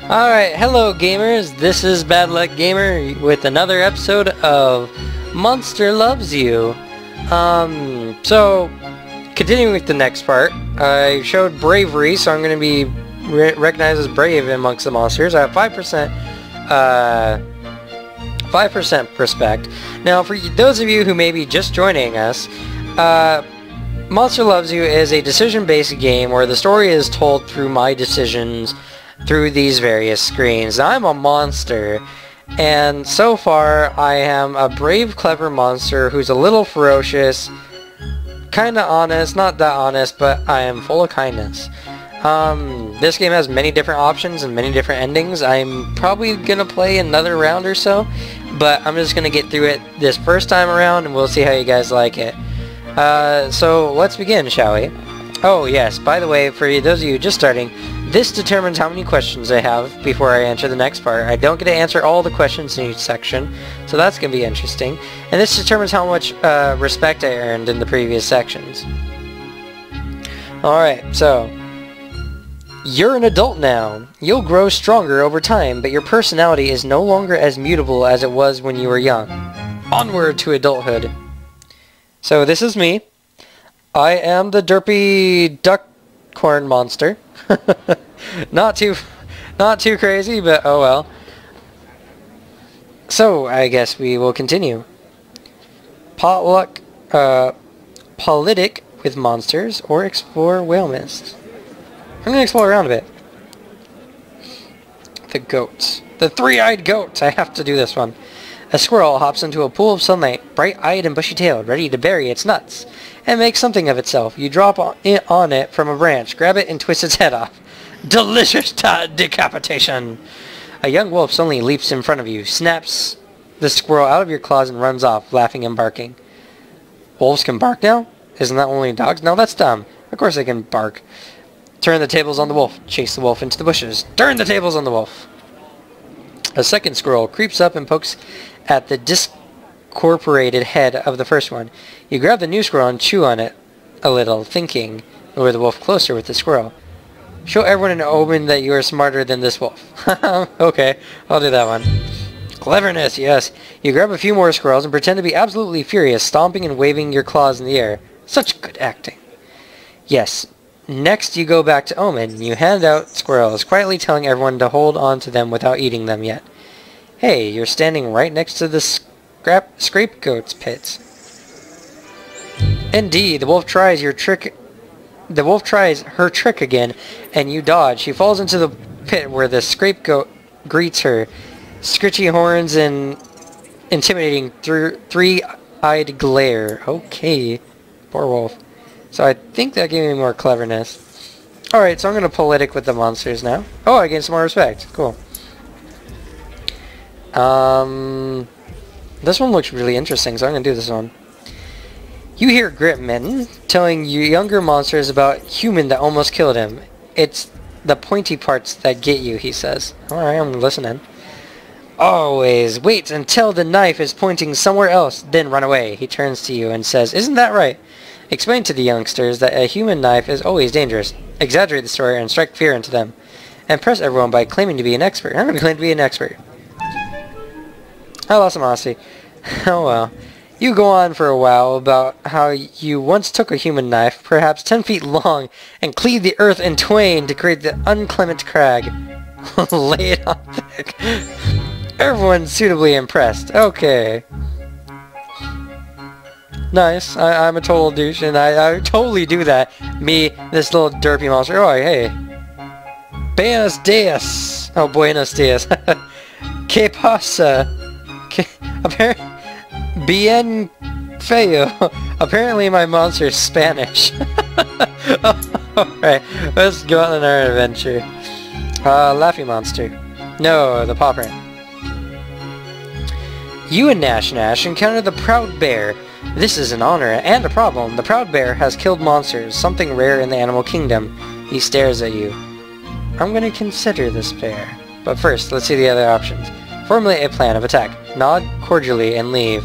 Alright, hello gamers, this is Bad Luck Gamer with another episode of Monster Loves You. So, continuing with the next part, I showed bravery, so I'm going to be recognized as brave amongst the monsters. I have 5% respect. Now, for those of you who may be just joining us, Monster Loves You is a decision-based game where the story is told through my decisions through these various screens. Now, I'm a monster, and so far I am a brave, clever monster who's a little ferocious, kinda honest, not that honest, but I am full of kindness. This game has many different options and many different endings. I'm probably gonna play another round or so, but I'm just gonna get through it this first time around and we'll see how you guys like it. So let's begin, shall we? Oh yes, by the way, for those of you just starting, this determines how many questions I have before I enter the next part. I don't get to answer all the questions in each section, so that's going to be interesting. And this determines how much respect I earned in the previous sections. Alright, so you're an adult now. You'll grow stronger over time, but your personality is no longer as mutable as it was when you were young. Onward to adulthood. So this is me. I am the derpy duckcorn monster. Not too crazy, but oh well. So I guess we will continue. Potluck, politic with monsters, or explore whale mist. I'm gonna explore around a bit. The goats. The three-eyed goats! I have to do this one. A squirrel hops into a pool of sunlight, bright-eyed and bushy-tailed, ready to bury its nuts, and make something of itself. You drop on it from a branch, grab it, and twist its head off. Delicious decapitation! A young wolf suddenly leaps in front of you, snaps the squirrel out of your claws, and runs off, laughing and barking. Wolves can bark now? Isn't that only dogs? No, that's dumb. Of course they can bark. Turn the tables on the wolf. Chase the wolf into the bushes. Turn the tables on the wolf. A second squirrel creeps up and pokes at the discorporated head of the first one. You grab the new squirrel and chew on it a little, thinking, lure the wolf closer with the squirrel. Show everyone in Omen that you are smarter than this wolf. Okay, I'll do that one. Cleverness, yes. You grab a few more squirrels and pretend to be absolutely furious, stomping and waving your claws in the air. Such good acting. Yes. Next, you go back to Omen. You hand out squirrels, quietly telling everyone to hold on to them without eating them yet. Hey, you're standing right next to the scapegoat's pit. Indeed, the wolf tries her trick again, and you dodge. She falls into the pit where the scapegoat greets her, scritchy horns and intimidating three-eyed glare. Okay, poor wolf. So I think that gave me more cleverness. Alright, so I'm going to politic with the monsters now. Oh, I gained some more respect. Cool. This one looks really interesting, so I'm going to do this one. You hear Gritmitten telling you younger monsters about human that almost killed him. It's the pointy parts that get you, he says. Alright, I'm listening. Always wait until the knife is pointing somewhere else, then run away. He turns to you and says, isn't that right? Explain to the youngsters that a human knife is always dangerous. Exaggerate the story and strike fear into them. And impress everyone by claiming to be an expert. I'm going to claim to be an expert. I lost some honesty. Oh well. You go on for a while about how you once took a human knife, perhaps 10 feet long, and cleaved the earth in twain to create the unclement crag. Lay it on thick. Everyone's suitably impressed. Okay. Nice. I'm a total douche, and I totally do that. Me, this little derpy monster. Oh, hey. Buenos dias. Oh, buenos dias. Que pasa? Bien feo. Apparently my monster is Spanish. Alright, let's go on our adventure. Laffy monster. No, the paw print. You and Nash encounter the Proud Bear. This is an honor and a problem. The Proud Bear has killed monsters, something rare in the animal kingdom. He stares at you. I'm going to consider this bear. But first, let's see the other options. Formulate a plan of attack. Nod cordially and leave.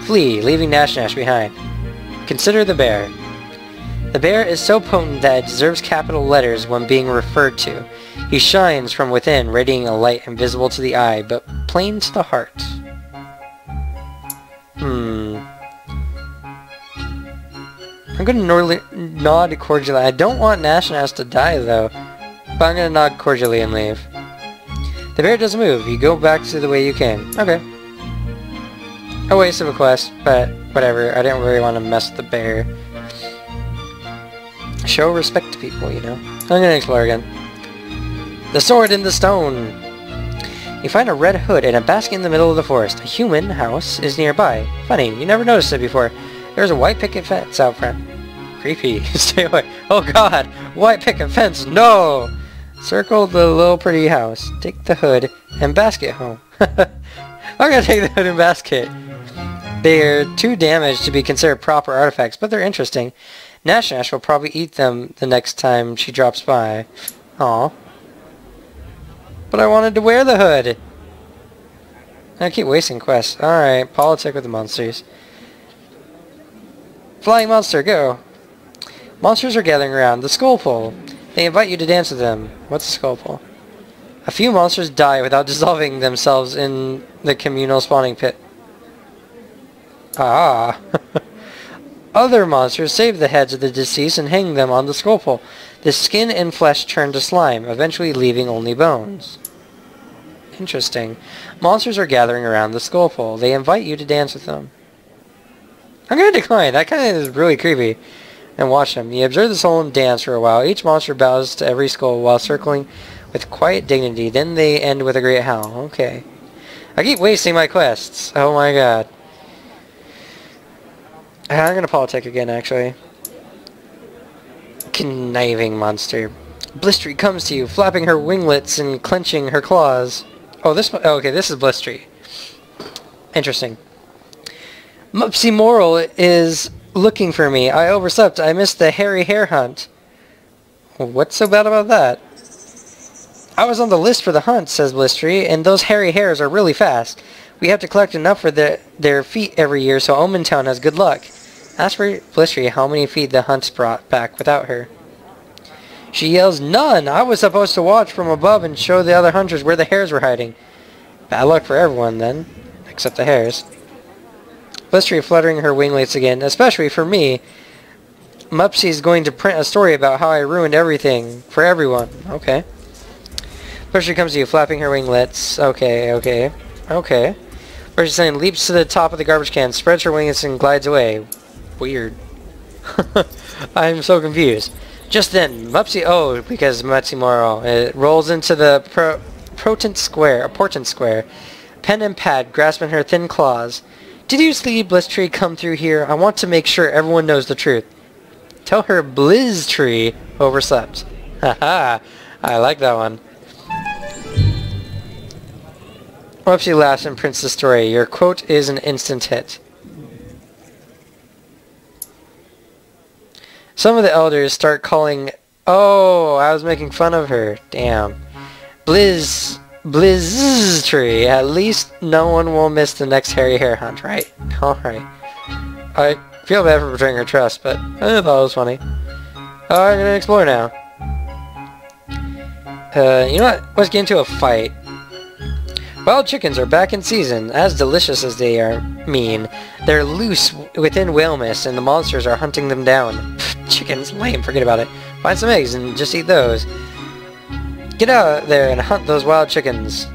Flee, leaving Nash behind. Consider the bear. The bear is so potent that it deserves capital letters when being referred to. He shines from within, radiating a light invisible to the eye, but plain to the heart. I'm gonna nod cordially. I don't want Nash to die, though. But I'm gonna nod cordially and leave. The bear doesn't move. You go back to the way you came. Okay. A waste of a quest, but whatever. I didn't really want to mess with the bear. Show respect to people, you know. I'm gonna explore again. The sword in the stone! You find a red hood in a basket in the middle of the forest. A human house is nearby. Funny, you never noticed it before. There's a white picket fence out front. Creepy. Stay away. Oh god! White picket fence! No! Circle the little pretty house. Take the hood and basket home. I'm gonna take the hood and basket. They're too damaged to be considered proper artifacts, but they're interesting. Nash will probably eat them the next time she drops by. Aw. But I wanted to wear the hood! I keep wasting quests. Alright, politic with the monsters. Flying monster, go! Monsters are gathering around the skull pole. They invite you to dance with them. What's a skull pole? A few monsters die without dissolving themselves in the communal spawning pit. Ah! Other monsters save the heads of the deceased and hang them on the skull pole. The skin and flesh turn to slime, eventually leaving only bones. Interesting. Monsters are gathering around the skull pole. They invite you to dance with them. I'm going to decline. That kind of is really creepy. And watch them. You observe the solemn dance for a while. Each monster bows to every skull while circling with quiet dignity. Then they end with a great howl. Okay. I keep wasting my quests. Oh my god. I'm going to politic again, actually. Conniving monster. Blistery comes to you, flapping her winglets and clenching her claws. Oh, okay, this is Blistery. Interesting. Mupsy Moral is looking for me. I overslept. I missed the hairy hare hunt. What's so bad about that? I was on the list for the hunt, says Blistery, and those hairy hares are really fast. We have to collect enough for their feet every year so Omen Town has good luck. Ask for Blistery how many feet the hunt's brought back without her. She yells, none! I was supposed to watch from above and show the other hunters where the hares were hiding. Bad luck for everyone, then. Except the hares. Blistery fluttering her winglets again, especially for me. Mupsy's going to print a story about how I ruined everything. For everyone. Okay. Blistery comes to you, flapping her winglets. Okay. Blistery then leaps to the top of the garbage can, spreads her wings, and glides away. Weird. I'm so confused. Just then, Mupsy, because Mupsy Moral, it rolls into the portent square, pen and pad grasping her thin claws. Did you see Blistery come through here? I want to make sure everyone knows the truth. Tell her Blistery overslept. Haha, I like that one. Mupsy laughs and prints the story. Your quote is an instant hit. Some of the elders start calling... Oh, I was making fun of her. Damn. Blistery. At least no one will miss the next hairy hare hunt, right? Alright. I feel bad for betraying her trust, but I thought it was funny. I'm gonna explore now. You know what? Let's get into a fight. Wild chickens are back in season. As delicious as they are mean, they're loose within whale mist, and the monsters are hunting them down. Chickens? Lame, forget about it. Find some eggs and just eat those. Get out there and hunt those wild chickens.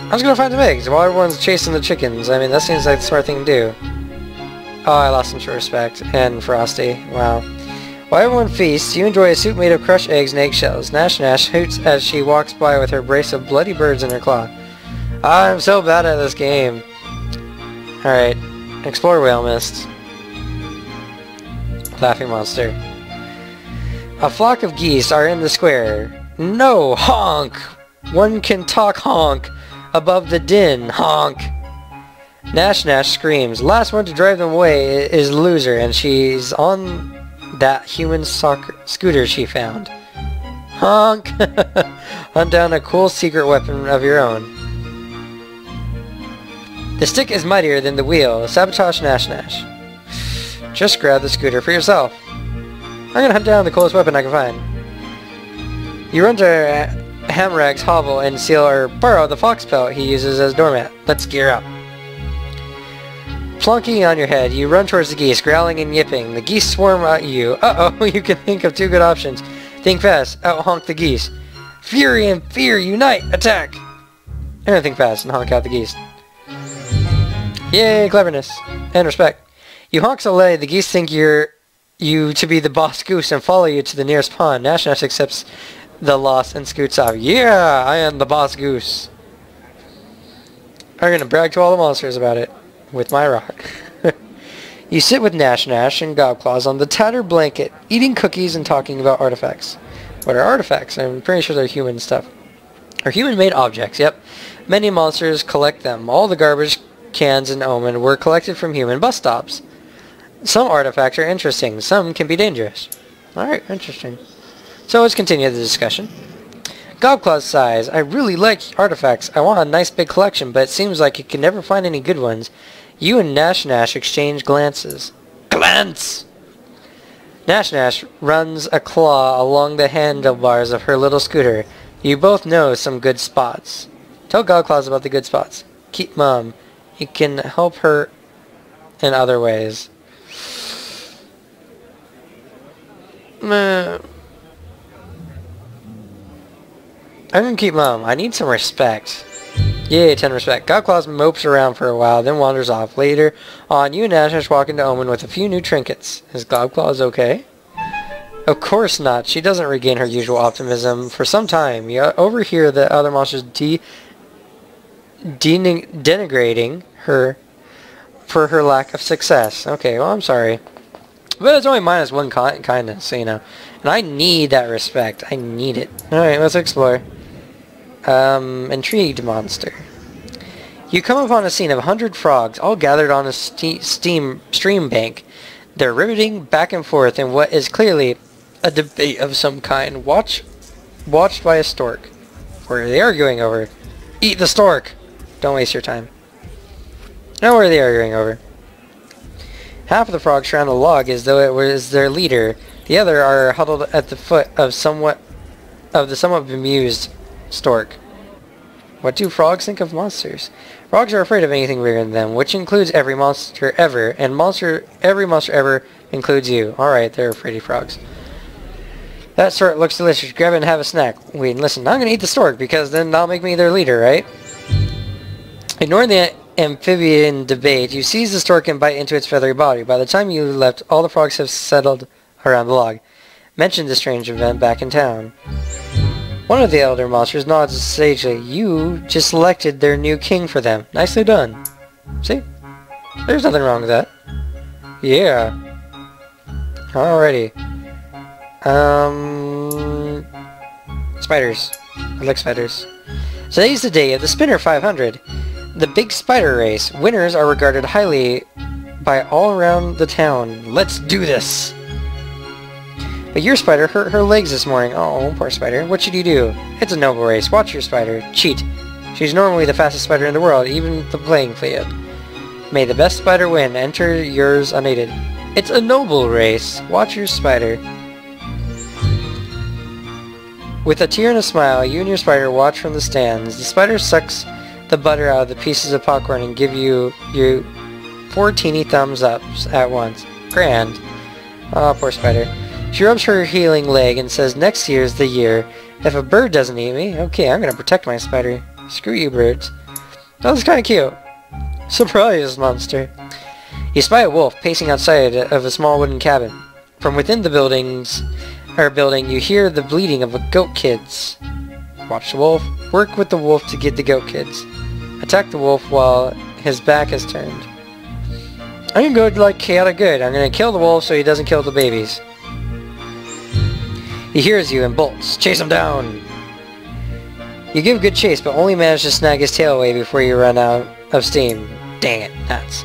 I was gonna find some eggs while everyone's chasing the chickens. I mean, that seems like the smart thing to do. Oh, I lost some respect. And Frosty. Wow. While everyone feasts, you enjoy a soup made of crushed eggs and eggshells. Nash hoots as she walks by with her brace of bloody birds in her claw. I'm so bad at this game. Alright. Explore whale mist. Laughing monster. A flock of geese are in the square. No! Honk! One can talk honk above the din. Honk! Nash screams. Last one to drive them away is loser, and she's on that human scooter she found. Honk! Hunt down a cool secret weapon of your own. The stick is mightier than the wheel. Sabotage Nash. Just grab the scooter for yourself. I'm gonna hunt down the coolest weapon I can find. You run to Hamrag's hovel and steal or borrow the fox pelt he uses as doormat. Let's gear up. Plunking on your head, you run towards the geese, growling and yipping. The geese swarm at you. Uh-oh, you can think of two good options. Think fast, out-honk the geese. Fury and fear unite! Attack! And think fast and honk out the geese. Yay, cleverness. And respect. You honk so loud, the geese think you to be the boss goose and follow you to the nearest pond. Nash Nash accepts the loss and scoots off. Yeah, I am the boss goose. I'm gonna brag to all the monsters about it. With my rock. You sit with Nash Nash and Gobclaws on the tattered blanket, eating cookies and talking about artifacts. What are artifacts? I'm pretty sure they're human stuff. Or human-made objects, yep. Many monsters collect them. All the garbage cans in Omen were collected from human bus stops. Some artifacts are interesting. Some can be dangerous. Alright, interesting. So let's continue the discussion. Gobclaws sighs. I really like artifacts. I want a nice big collection, but it seems like you can never find any good ones. You and Nash Nash exchange glances. Glance! Nash Nash runs a claw along the handlebars of her little scooter. You both know some good spots. Tell Gobclaws about the good spots. Keep mum. You can help her in other ways. I'm gonna keep mum. I need some respect. Yay, 10 respect. Gobclaws mopes around for a while, then wanders off. Later on, you and Nash Nash walk into Omen with a few new trinkets. Is Gobclaws okay? Of course not. She doesn't regain her usual optimism for some time. You overhear the other monsters denigrating her for her lack of success. Okay, well, I'm sorry. But it's only minus one kindness, so you know. And I need that respect. I need it. Alright, let's explore. Intrigued monster. You come upon a scene of 100 frogs, all gathered on a stream bank. They're riveting back and forth in what is clearly a debate of some kind, watched by a stork. What are they arguing over? Eat the stork! Don't waste your time. Now what are they arguing over? Half of the frogs surround a log as though it was their leader. The other are huddled at the foot of the somewhat bemused stork. What do frogs think of monsters? Frogs are afraid of anything bigger than them, which includes every monster ever, and every monster ever includes you. Alright, they're afraid of frogs. That stork looks delicious. Grab it and have a snack. Wait, listen, I'm gonna eat the stork, because then that'll make me their leader, right? Ignoring the amphibian debate, you seize the stork and bite into its feathery body. By the time you left, all the frogs have settled around the log. Mention the strange event back in town. One of the elder monsters nods sagely. You just selected their new king for them. Nicely done. See? There's nothing wrong with that. Yeah. Alrighty. Spiders. I like spiders. Today's the day of the Spinner 500. The big spider race. Winners are regarded highly by all around the town. Let's do this! But your spider hurt her legs this morning. Oh, poor spider. What should you do? It's a noble race. Watch your spider. Cheat. She's normally the fastest spider in the world, even the playing field. May the best spider win. Enter yours unaided. It's a noble race. Watch your spider. With a tear and a smile, you and your spider watch from the stands. The spider sucks the butter out of the pieces of popcorn and give you 4 teeny thumbs ups at once. Grand. Oh, poor spider. She rubs her healing leg and says, next year's the year. If a bird doesn't eat me, okay, I'm gonna protect my spider. Screw you, birds. That was kinda cute. Surprise, monster. You spy a wolf pacing outside of a small wooden cabin. From within the building, you hear the bleating of goat kids. Watch the wolf. Work with the wolf to get the goat kids. Attack the wolf while his back is turned. I'm gonna go like chaotic good. I'm gonna kill the wolf so he doesn't kill the babies. He hears you and bolts. Chase him down! You give good chase, but only manage to snag his tail away before you run out of steam. Dang it, nuts.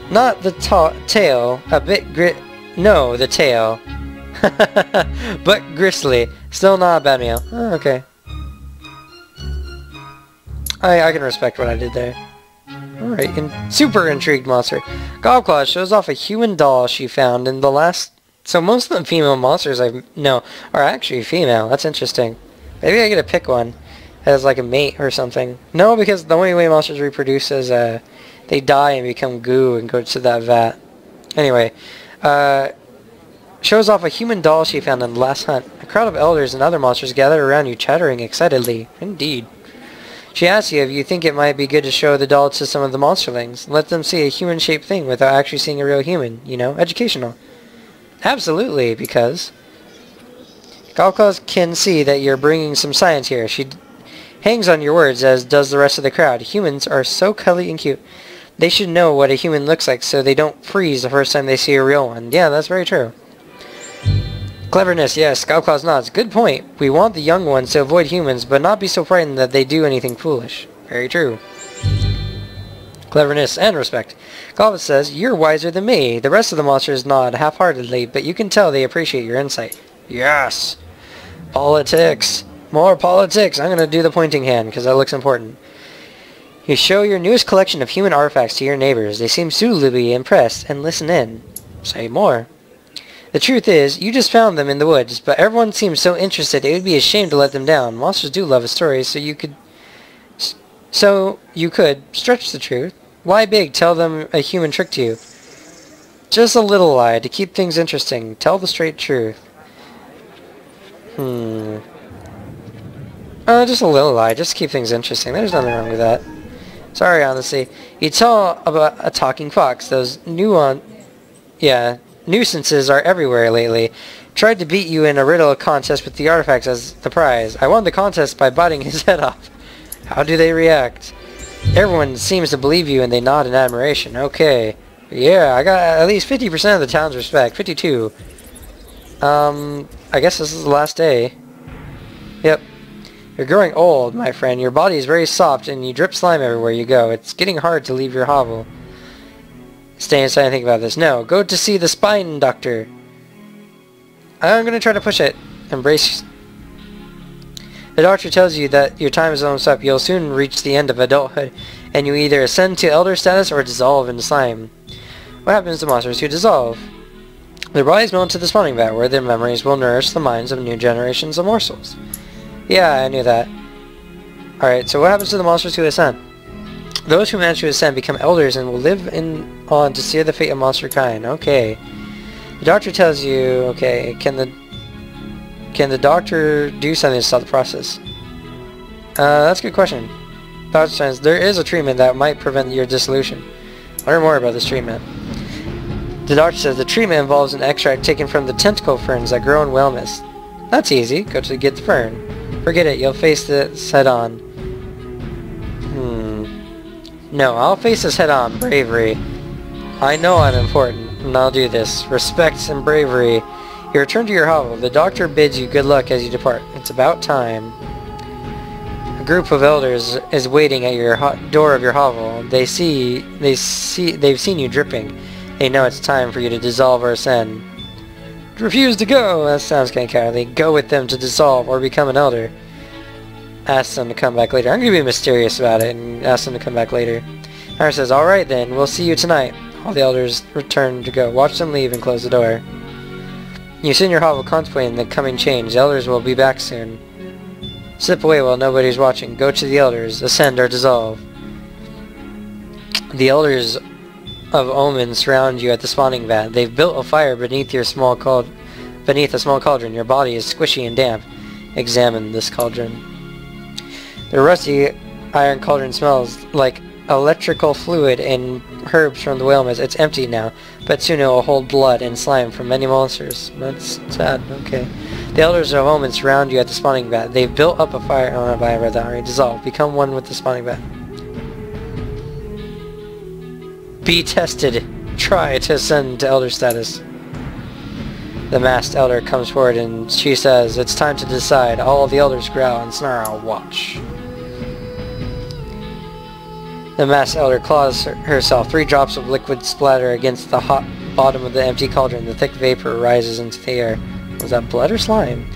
Not the tail, a bit no, the tail. But gristly. Still not a bad meal. Oh, okay. I can respect what I did there. Alright, super intrigued monster. Gobclaw shows off a human doll she found in the last... So most of the female monsters I know are actually female. That's interesting. Maybe I get to pick one as like a mate or something. No, because the only way monsters reproduce is they die and become goo and go to that vat. Anyway, shows off a human doll she found in the last hunt. A crowd of elders and other monsters gather around you, chattering excitedly. Indeed. She asks you if you think it might be good to show the doll to some of the monsterlings. Let them see a human-shaped thing without actually seeing a real human. You know, educational. Absolutely, because Gobclaw can see that you're bringing some science here. She hangs on your words, as does the rest of the crowd. Humans are so cuddly and cute. They should know what a human looks like so they don't freeze the first time they see a real one. Yeah, that's very true. Cleverness, yes, Gobclaw nods. Good point. We want the young ones to avoid humans, but not be so frightened that they do anything foolish. Very true. Cleverness and respect. Gobclaw says, you're wiser than me. The rest of the monsters nod half-heartedly, but you can tell they appreciate your insight. Yes! Politics! More politics! I'm going to do the pointing hand, because that looks important. You show your newest collection of human artifacts to your neighbors. They seem suitably impressed and listen in. Say more. The truth is, you just found them in the woods, but everyone seems so interested it would be a shame to let them down. Monsters do love a story, so you could stretch the truth. Lie big, tell them a human tricked you. Just a little lie, to keep things interesting. Tell the straight truth. Just a little lie, just to keep things interesting. There's nothing wrong with that. Sorry, honestly. You tell about a talking fox. Those nuisances are everywhere lately. Tried to beat you in a riddle contest with the artifacts as the prize. I won the contest by biting his head off. How do they react? Everyone seems to believe you and they nod in admiration. Okay. Yeah, I got at least 50% of the town's respect. 52. I guess this is the last day. Yep. You're growing old, my friend. Your body is very soft and you drip slime everywhere you go. It's getting hard to leave your hovel. Stay inside and think about this. No, go to see the spine doctor. I'm going to try to push it. Embrace. The doctor tells you that your time is almost up. You'll soon reach the end of adulthood, and you either ascend to elder status or dissolve into slime. What happens to monsters who dissolve? Their bodies melt into the spawning vat, where their memories will nourish the minds of new generations of morsels. Yeah, I knew that. Alright, so what happens to the monsters who ascend? Those who manage to ascend become elders and will live on to see the fate of monster kind. Okay. The doctor tells you, okay, can the doctor do something to stop the process? That's a good question. Doctor says, there is a treatment that might prevent your dissolution. Learn more about this treatment. The doctor says the treatment involves an extract taken from the tentacle ferns that grow in whale mist. That's easy. Go to get the fern. Forget it. You'll face this head on. No, I'll face this head on. Bravery. I know I'm important, and I'll do this. Respect and bravery. You return to your hovel. The doctor bids you good luck as you depart. It's about time. A group of elders is waiting at your door of your hovel. They've seen you dripping. They know it's time for you to dissolve or ascend. Refuse to go! That sounds kind of cowardly. Go with them to dissolve or become an elder. Ask them to come back later. I'm going to be mysterious about it and ask them to come back later. Harry says, alright then, we'll see you tonight. All the elders return to go. Watch them leave and close the door. You sit in your hovel contemplating the coming change. The elders will be back soon. Slip away while nobody's watching. Go to the elders. Ascend or dissolve. The elders of Omen surround you at the spawning vat. They've built a fire beneath a small cauldron. Your body is squishy and damp. Examine this cauldron. The rusty iron cauldron smells like electrical fluid and herbs from the whale mist. It's empty now, but soon it will hold blood and slime from many monsters. That's sad. Okay. The elders of Omen surround you at the spawning vat. They've built up a fire. Oh, I read that already. Dissolve. Become one with the spawning vat. Be tested. Try to ascend to elder status. The masked elder comes forward and she says, it's time to decide. All the elders growl and snarl. Watch. The masked elder claws herself. 3 drops of liquid splatter against the hot bottom of the empty cauldron. The thick vapor rises into the air. Was that blood or slime?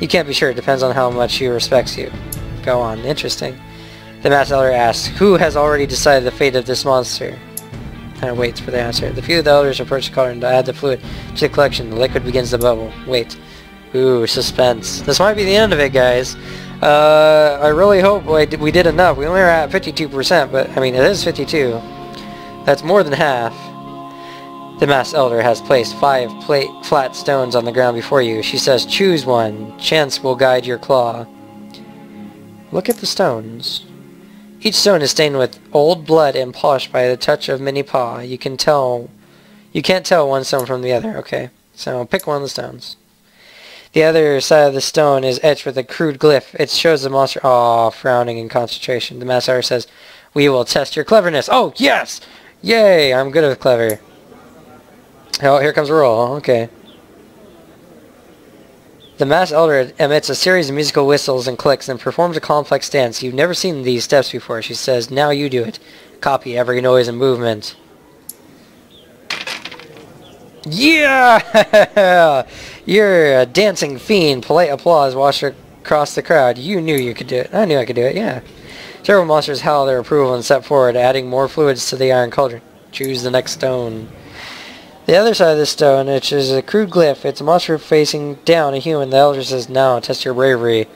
You can't be sure. It depends on how much she respects you. Go on. Interesting. The Masked Elder asks, who has already decided the fate of this monster? Kind of waits for the answer. The few of the elders approach the cauldron to add the fluid to the collection. The liquid begins to bubble. Wait. Ooh, suspense. This might be the end of it, guys. I really hope we did enough. We only are at 52%, but, I mean, it is 52. That's more than half. The Masked Elder has placed 5 flat stones on the ground before you. She says, choose one. Chance will guide your claw. Look at the stones. Each stone is stained with old blood and polished by the touch of many paw. You can't tell one stone from the other. Okay, so pick one of the stones. The other side of the stone is etched with a crude glyph. It shows the monster, frowning in concentration. The Masked Elder says, we will test your cleverness. Oh, yes! Yay, I'm good with clever. Oh, here comes a roll. Okay. The Masked Elder emits a series of musical whistles and clicks and performs a complex dance. You've never seen these steps before. She says, now you do it. Copy every noise and movement. Yeah! You're a dancing fiend. Polite applause washed across the crowd. You knew you could do it. I knew I could do it, yeah. Several monsters howl their approval and step forward, adding more fluids to the iron cauldron. Choose the next stone. The other side of the stone, which is a crude glyph, it's a monster facing down a human. The Elder says, now, test your bravery.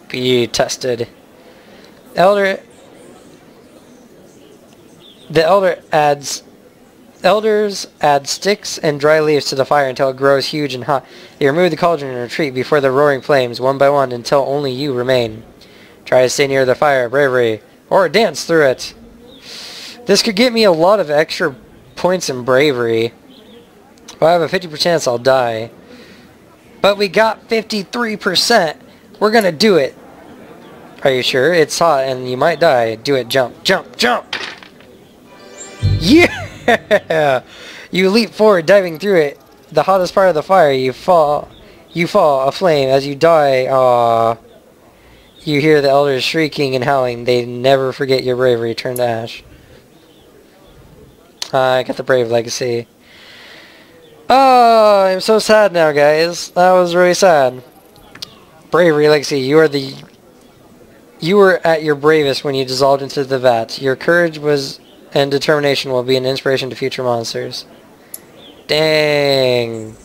Be tested. The Elders add sticks and dry leaves to the fire until it grows huge and hot. They remove the cauldron and retreat before the roaring flames, one by one, until only you remain. Try to stay near the fire, bravery, or dance through it. This could get me a lot of extra points in bravery. If I have a 50% chance, I'll die. But we got 53%. We're gonna do it. Are you sure? It's hot and you might die. Do it. Jump. Jump. Jump. Yeah! You leap forward, diving through it. The hottest part of the fire. You fall aflame as you die. Aww. You hear the elders shrieking and howling. They never forget your bravery. Turn to ash. I got the brave legacy. Oh, I'm so sad now, guys. That was really sad. Bravery legacy. You were at your bravest when you dissolved into the vat. Your courage and determination will be an inspiration to future monsters. Dang.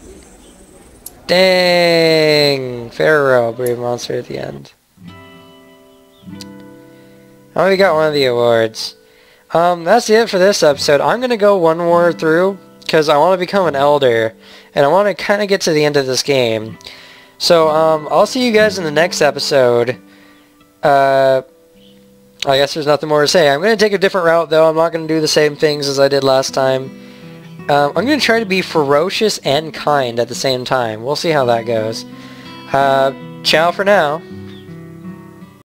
Dang. Pharaoh, brave monster at the end. Oh, we got one of the awards. That's it for this episode. I'm going to go one more through because I want to become an elder and I want to kind of get to the end of this game. So, I'll see you guys in the next episode. I guess there's nothing more to say. I'm going to take a different route, though. I'm not going to do the same things as I did last time. I'm going to try to be ferocious and kind at the same time. We'll see how that goes. Ciao for now.